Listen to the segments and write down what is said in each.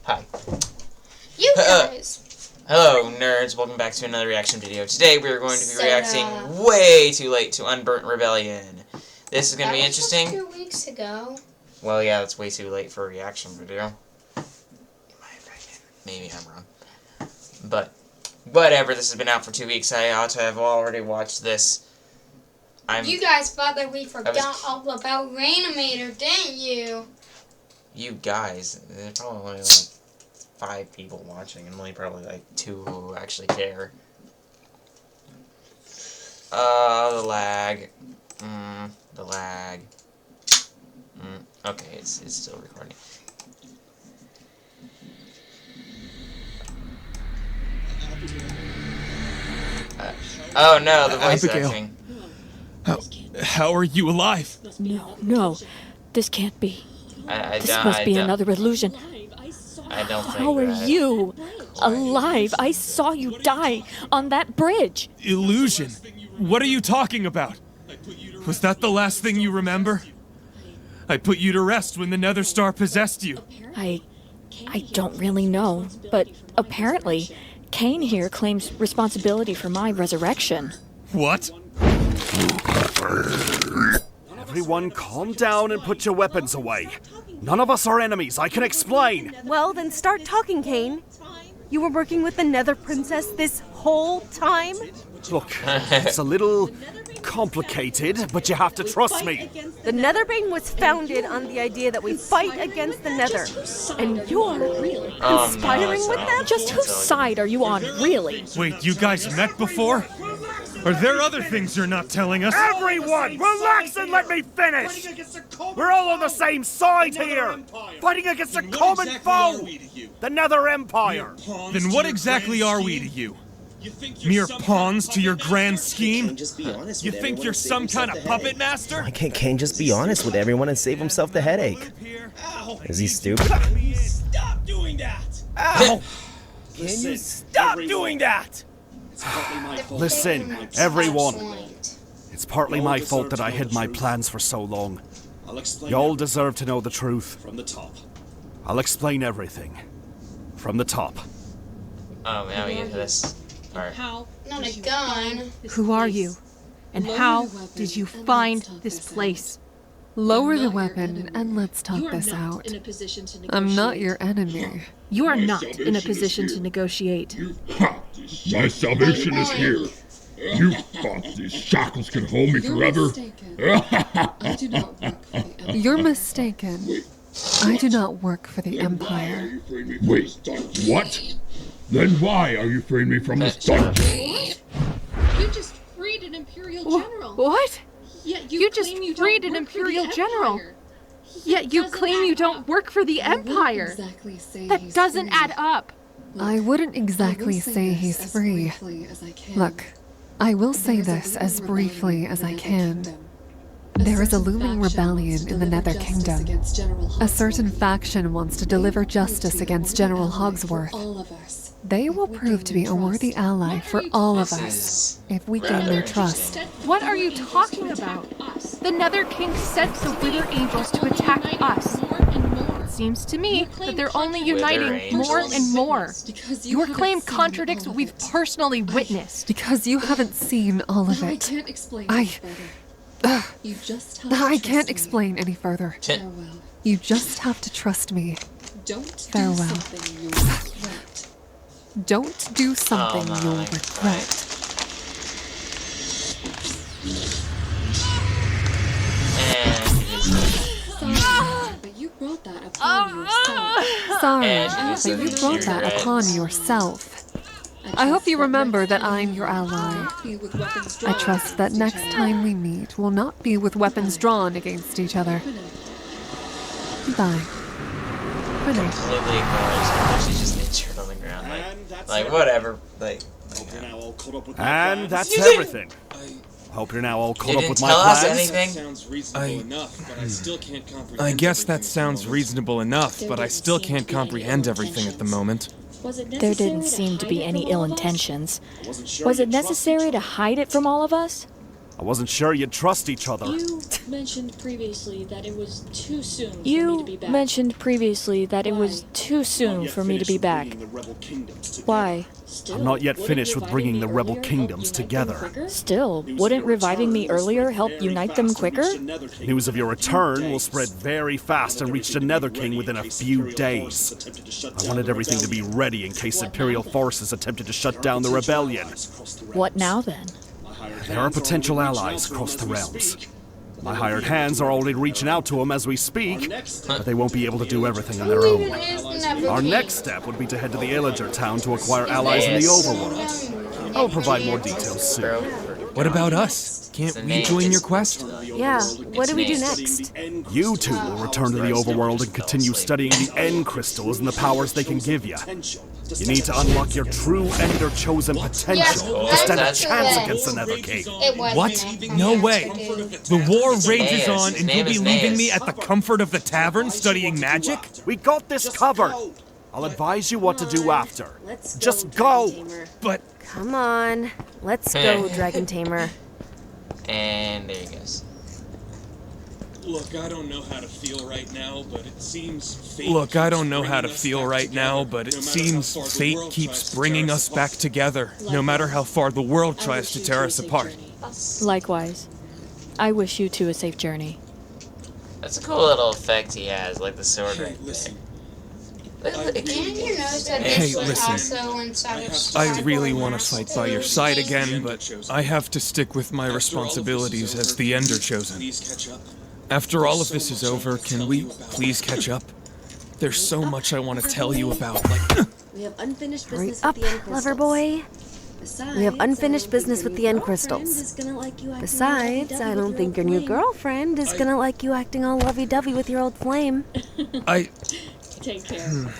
Hi. You guys! Hello, nerds. Welcome back to another reaction video. Today we are going to be reacting way too late to Unburnt Rebellion. This is going to be interesting. That was 2 weeks ago. Well, yeah, that's way too late for a reaction video. In my opinion. Maybe I'm wrong. But, whatever. This has been out for 2 weeks. I ought to have already watched this. You guys thought that we forgot all about Reanimator, didn't you? You guys. There's probably only like 5 people watching, and only probably like 2 who actually care. The lag. The lag. Okay, it's still recording. Oh no, the voice acting. How are you alive? No, this can't be. This must be another illusion. I don't think How are you alive? I saw you die on that bridge. Illusion? What are you talking about? Was that the last thing you remember? I put you to rest when the Nether Star possessed you. I don't really know, but apparently, Cain here claims responsibility for my resurrection. What? Everyone calm down and put your weapons away. None of us are enemies, I can explain. Well, then start talking, Cain. You were working with the Nether Princess this whole time? Look, it's a little complicated, but you have to trust me. The Netherbane was founded on the idea that we fight against the Nether. And you're conspiring with them? Just whose side are you on, really? Wait, you guys met before? Are there other things you're not telling us? Everyone, relax and let me finish! We're all on the same side here! Fighting against a common foe! The Nether Empire! Then what exactly are we to you? Mere pawns to your grand scheme? You think you're some kind of puppet master? Why can't Cain just be honest with everyone and save himself the headache? Is he stupid? Stop doing that! Ow! Can you stop doing that? Listen, everyone. It's partly my fault that I hid my plans for so long. Y'all deserve to know the truth. From the top. I'll explain everything. From the top. Oh, now we get to this part. Not a gun. Who are you? And how did you find this place? Lower the weapon and let's talk this out. I'm not your enemy. You are not in a position to negotiate. My salvation is here. You thought these shackles could hold me forever? You're mistaken. I do not work for the Empire. Wait, what? Then why are you freeing me from this dungeon? You just freed an Imperial General. What? Yet You just freed an Imperial General. Yet you claim you don't work for the Empire. That doesn't add up. I wouldn't exactly say he's free. Look, I will say this as briefly as I can. There is a looming rebellion in the Nether Kingdom. A certain faction wants to deliver justice against General Hogsworth. They will prove to be a worthy ally for all of us if we gain their trust. What are you talking about? The Nether King sent the Wither Angels to attack us. It seems to me that they're only uniting more and more. Your claim contradicts what we've personally witnessed. Because you haven't seen all of it. I can't explain I can't explain any further. You just have to trust me. Farewell. Don't do something you'll regret. But you brought that upon yourself. Sorry, but you brought that upon yourself. I hope you remember that I'm your ally. I trust that next time we meet will not be with weapons drawn against each other. Goodbye. Good night. Completely ignored. She's just injured on the ground. Like whatever. And that's everything. Hope you're now all caught up with my plans. I guess that sounds reasonable enough, but I still can't comprehend everything at the moment. There didn't seem to be any ill intentions. Was it necessary to hide it from all of us? I wasn't sure you'd trust each other. You mentioned previously that it was too soon for me to You be back. mentioned previously that it was too soon for me to be back. Why? I'm not yet finished with bringing the rebel kingdoms together. Still, wouldn't reviving me earlier help unite them quicker? News of your return will spread very fast and reach the Nether King within a few days. I wanted everything to be ready in case Imperial forces attempted to shut down the rebellion. What now then? There are potential allies across the realms. My hired hands are already reaching out to them as we speak, but they won't be able to do everything on their own. Our next step would be to head to the Illager town to acquire allies in the overworld. I'll provide more details soon. What about us? Can't we join your quest? Yeah, what do we do next? You two will return to the overworld and continue studying the End crystals and the powers they can give you. You need to unlock your true Ender chosen potential to stand a chance against the Nether King. What? No way. The war rages on and you'll be leaving me at the comfort of the tavern studying magic? We got this covered. I'll advise you what to do after. Just go. But... Come on. Let's go, Dragon Tamer. And there he goes. Look, I don't know how to feel right now, but it seems fate keeps bringing us back together, no matter how far the world tries to tear us apart. Likewise. I wish you two a safe journey. That's a cool little effect he has, like the sword right there. Didn't you notice that Hey, this was listen. also inside of I really want to fight by your side again, but I have to stick with my responsibilities as the Ender Chosen. After all of this is over, can we please catch up? There's so much I want to tell you about, like... We have unfinished business with the End crystals. Lover boy. We have unfinished business with the End crystals. Besides, I don't think your new girlfriend is gonna like you acting all lovey-dovey with your old flame. Take care.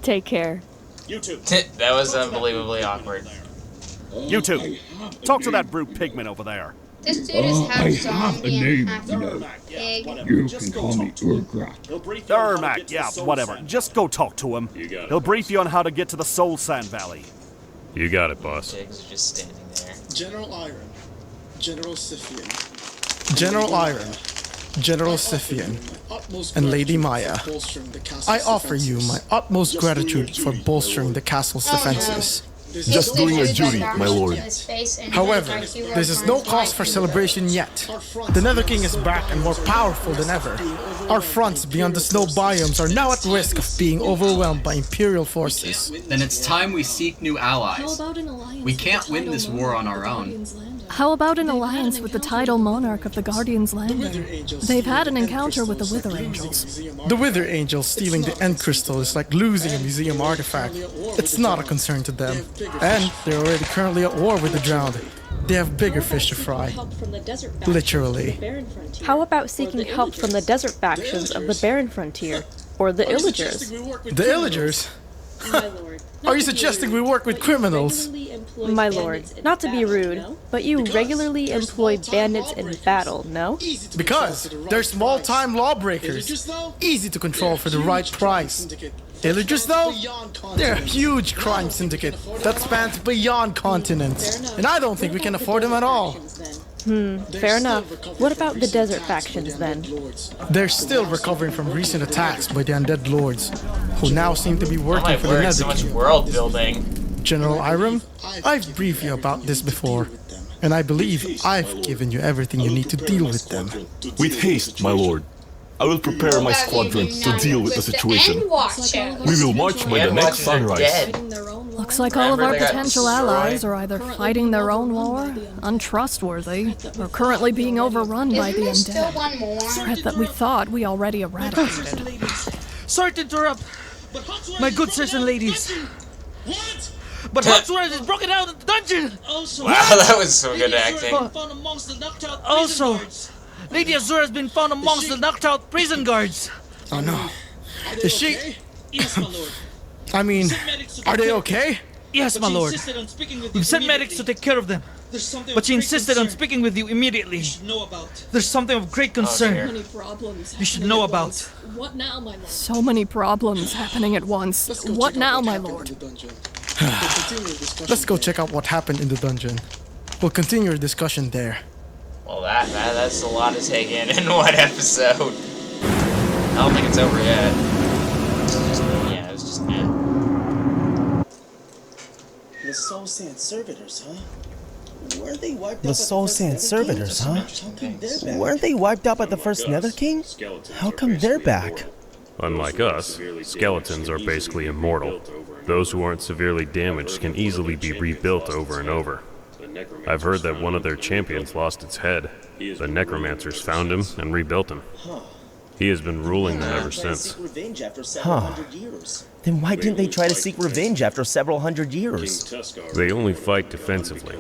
Take care. You two. That was unbelievably awkward. You two, talk to that brute pigman over there. This dude is half I have a zombie name, and half you know. pig. You can call me Urgrak. Ermac, yeah, whatever. Just go talk to him. He'll brief you on how to get to the Soul Sand Valley. You got it, boss. Pigs are just standing there. General Iron, General Scythian. General Iron, General Scythian, and Lady Maya, I offer you my utmost gratitude for bolstering the castle's defenses. Just doing your duty, my lord. However, this is no cause for celebration yet. The Nether King is back and more powerful than ever. Our fronts beyond the snow biomes are now at risk of being overwhelmed by Imperial forces. Then it's time we seek new allies. We can't win this war on our own. How about an alliance with the tidal monarch of the Guardian's Landing? They've had an encounter with the Wither Angels. The Wither Angels stealing the End crystal is like losing a museum artifact. It's not a concern to them. And they're already currently at war with the Drowned. They have bigger fish to fry. Literally. How about seeking help from the desert factions of the Barren Frontier? Or the Illagers? The Illagers? Are you suggesting we work with criminals? My lord, not to be rude, but you regularly employ bandits in battle, no? Because they're small-time lawbreakers. Easy to control for the right price. Illagers, though? They're a huge crime syndicate that spans beyond continents. And I don't think we can afford them at all. Fair enough. What about the desert factions, then? They're still recovering from recent attacks by the undead lords, who now seem to be working for the Nether so much King. world building. General Iram, I've briefed you about this before, and I believe I've given you everything you need to deal with them. With haste, my lord. I will prepare my squadron to deal with the situation. We will march by the next sunrise. Looks like all of our potential allies are either fighting their own war, untrustworthy, or currently being overrun by the undead. Threat that we thought we already eradicated. Sorry to interrupt, my good sirs and ladies. But Hatsura is broken out in the dungeon! Wow, that was some good acting. Also, Lady Azura has been found amongst the knocked out prison guards. Oh no. Is she... I mean, are they okay? Yes, my lord. We've sent medics to take care of them. But she insisted on speaking with you immediately. There's something of great concern you should know about. What now, my lord? So many problems happening at once. What now, my lord? Let's go check out what happened in the dungeon. We'll continue our discussion there. Well, that's a lot to take in one episode. I don't think it's over yet. Yeah, it was just The Soul Sand Servitors, huh? Weren't they wiped out? The Soul Sand Servitors, huh? Weren't they wiped out by the first Nether King? How come they're back? Unlike us, skeletons are basically immortal. Those who aren't severely damaged can easily be rebuilt over and over. I've heard that one of their champions lost its head. The necromancers found him and rebuilt him. He has been ruling them ever since. Huh. Then why didn't they try to seek revenge after several hundred years? They only fight defensively.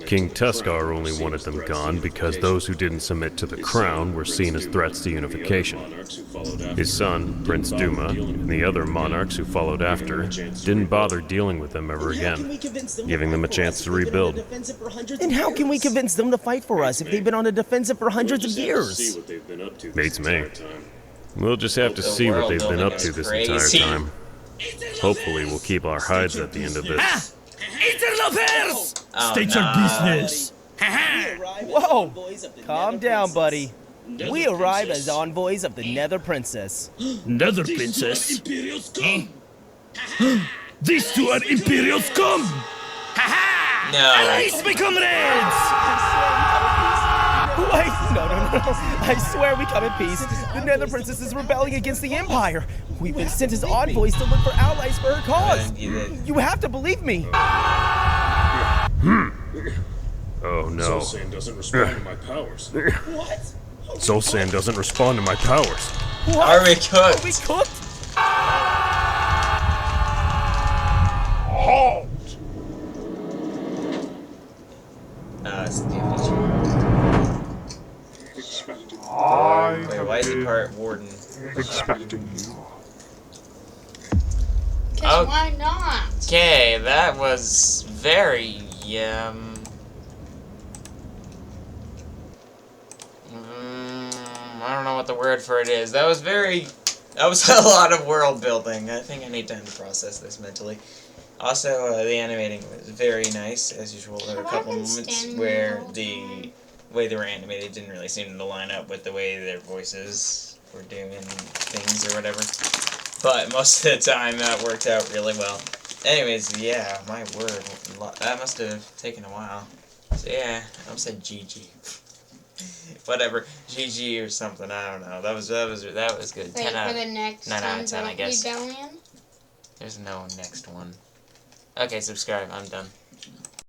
King Tuscar only wanted them gone because those who didn't submit to the crown were seen as threats to unification. His son, Prince Duma, and the other monarchs who followed after didn't bother dealing with them ever again, giving them a chance to rebuild. And how can we convince them to fight for us if they've been on the defensive for hundreds of years? Beats me. We'll just have to see what they've been up to this entire time. Hopefully we'll keep our hides at the end of this. Interlopers! State your business! Whoa! Calm down, buddy. We arrive as envoys of the Nether Princess. Nether Princess? These two are Imperial scum! No. Allies become reds! Wait, no. I swear we come in peace. The Nether Princess is rebelling against the Empire. We've been sent as envoys to look for allies for her cause. You have to believe me. Oh no. Soul Sand doesn't respond to my powers. What? Soul Sand doesn't respond to my powers. What? Are we cooked? Are we cooked? Halt! Wait, why is he part warden? Expecting you. Cause why not? Okay, that was very, I don't know what the word for it is. That was a lot of world building. I think I need time to process this mentally. Also, the animating was very nice, as usual. There were a couple moments where the way they were animated didn't really seem to line up with the way their voices were doing things or whatever. But most of the time, that worked out really well. Anyways, yeah, my word, that must have taken a while. So yeah, I almost said GG. Whatever, GG or something. I don't know. That was good. Wait 10 out, for the next 9 out of 10, I guess. Rebellion? There's no next one. Okay, subscribe. I'm done.